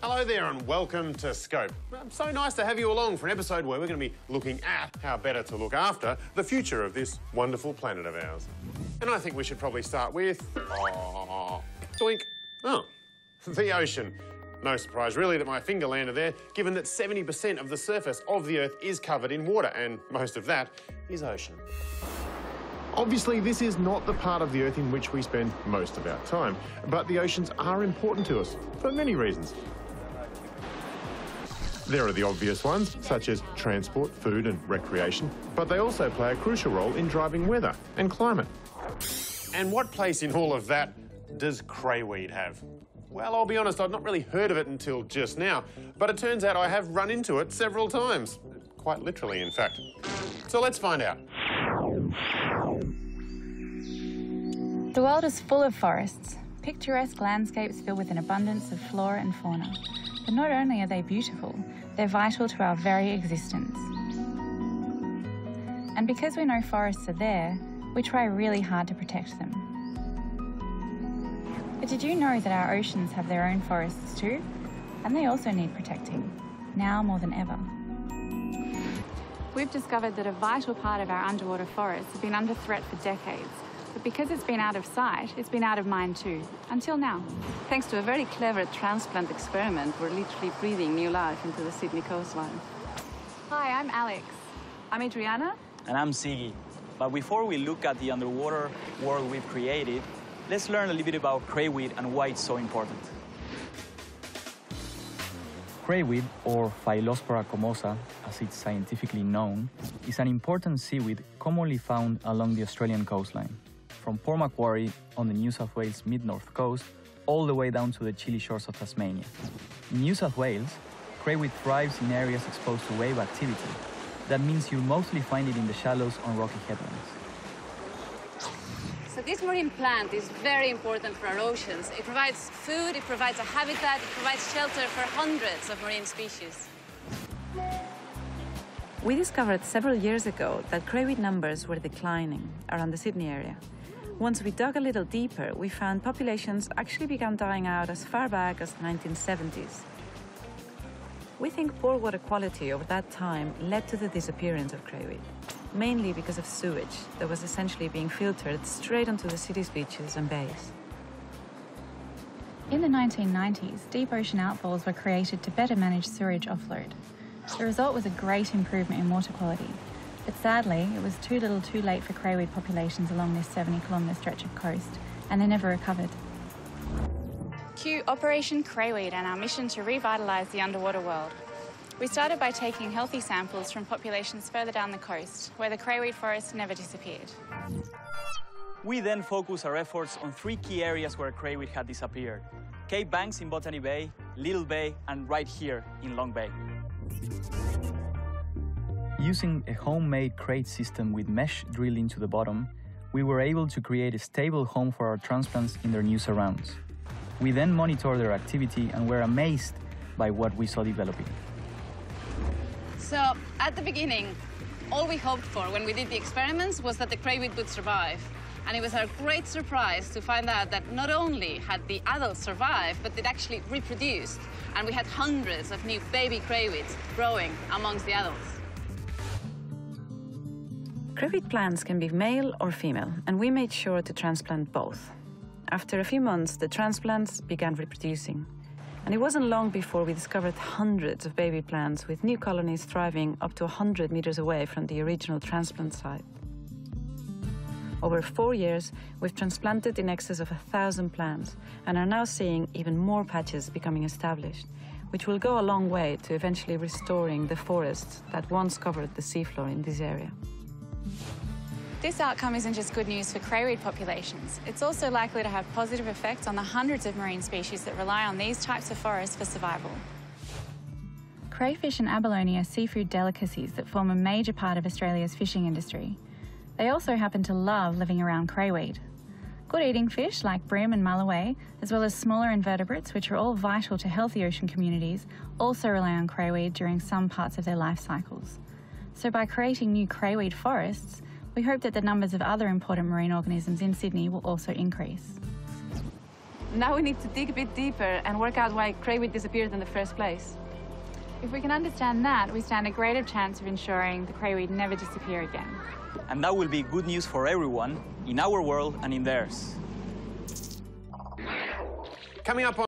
Hello there and welcome to Scope. So nice to have you along for an episode where we're going to be looking at how better to look after the future of this wonderful planet of ours. And I think we should probably start with... doink. Oh, the ocean. No surprise really that my finger landed there, given that 70% of the surface of the Earth is covered in water, and most of that is ocean. Obviously, this is not the part of the Earth in which we spend most of our time, but the oceans are important to us for many reasons. There are the obvious ones, such as transport, food and recreation, but they also play a crucial role in driving weather and climate. And what place in all of that does Crayweed have? Well, I'll be honest, I'd not really heard of it until just now, but it turns out I have run into it several times. Quite literally, in fact. So let's find out. The world is full of forests, picturesque landscapes filled with an abundance of flora and fauna. But not only are they beautiful, they're vital to our very existence. And because we know forests are there, we try really hard to protect them. But did you know that our oceans have their own forests too? And they also need protecting, now more than ever. We've discovered that a vital part of our underwater forests has been under threat for decades. But because it's been out of sight, it's been out of mind too, until now. Thanks to a very clever transplant experiment, we're literally breathing new life into the Sydney coastline. Hi, I'm Alex. I'm Adriana. And I'm Siggy. But before we look at the underwater world we've created, let's learn a little bit about crayweed and why it's so important. Crayweed, or Phylospora comosa, as it's scientifically known, is an important seaweed commonly found along the Australian coastline, from Port Macquarie on the New South Wales mid-north coast all the way down to the chilly shores of Tasmania. In New South Wales, crayweed thrives in areas exposed to wave activity. That means you'll mostly find it in the shallows on rocky headlands. So this marine plant is very important for our oceans. It provides food, it provides a habitat, it provides shelter for hundreds of marine species. We discovered several years ago that crayweed numbers were declining around the Sydney area. Once we dug a little deeper, we found populations actually began dying out as far back as the 1970s. We think poor water quality over that time led to the disappearance of crayweed, mainly because of sewage that was essentially being filtered straight onto the city's beaches and bays. In the 1990s, deep ocean outfalls were created to better manage sewage offload. The result was a great improvement in water quality. But sadly, it was too little too late for crayweed populations along this 70-kilometre stretch of coast, and they never recovered. Cue Operation Crayweed and our mission to revitalise the underwater world. We started by taking healthy samples from populations further down the coast, where the crayweed forest never disappeared. We then focused our efforts on 3 key areas where crayweed had disappeared: Cape Banks in Botany Bay, Little Bay, and right here in Long Bay. Using a homemade crate system with mesh drilled into the bottom, we were able to create a stable home for our transplants in their new surrounds. We then monitored their activity and were amazed by what we saw developing. So, at the beginning, all we hoped for when we did the experiments was that the crayweed would survive. And it was our great surprise to find out that not only had the adults survived, but they'd actually reproduced. And we had hundreds of new baby crayweeds growing amongst the adults. Crayweed plants can be male or female, and we made sure to transplant both. After a few months, the transplants began reproducing. And it wasn't long before we discovered hundreds of baby plants with new colonies thriving up to 100 meters away from the original transplant site. Over 4 years, we've transplanted in excess of 1,000 plants and are now seeing even more patches becoming established, which will go a long way to eventually restoring the forests that once covered the seafloor in this area. This outcome isn't just good news for crayweed populations. It's also likely to have positive effects on the hundreds of marine species that rely on these types of forests for survival. Crayfish and abalone are seafood delicacies that form a major part of Australia's fishing industry. They also happen to love living around crayweed. Good eating fish like bream and mulloway, as well as smaller invertebrates, which are all vital to healthy ocean communities, also rely on crayweed during some parts of their life cycles. So by creating new crayweed forests, we hope that the numbers of other important marine organisms in Sydney will also increase. Now we need to dig a bit deeper and work out why crayweed disappeared in the first place. If we can understand that, we stand a greater chance of ensuring the crayweed never disappear again. And that will be good news for everyone, in our world and in theirs. Coming up on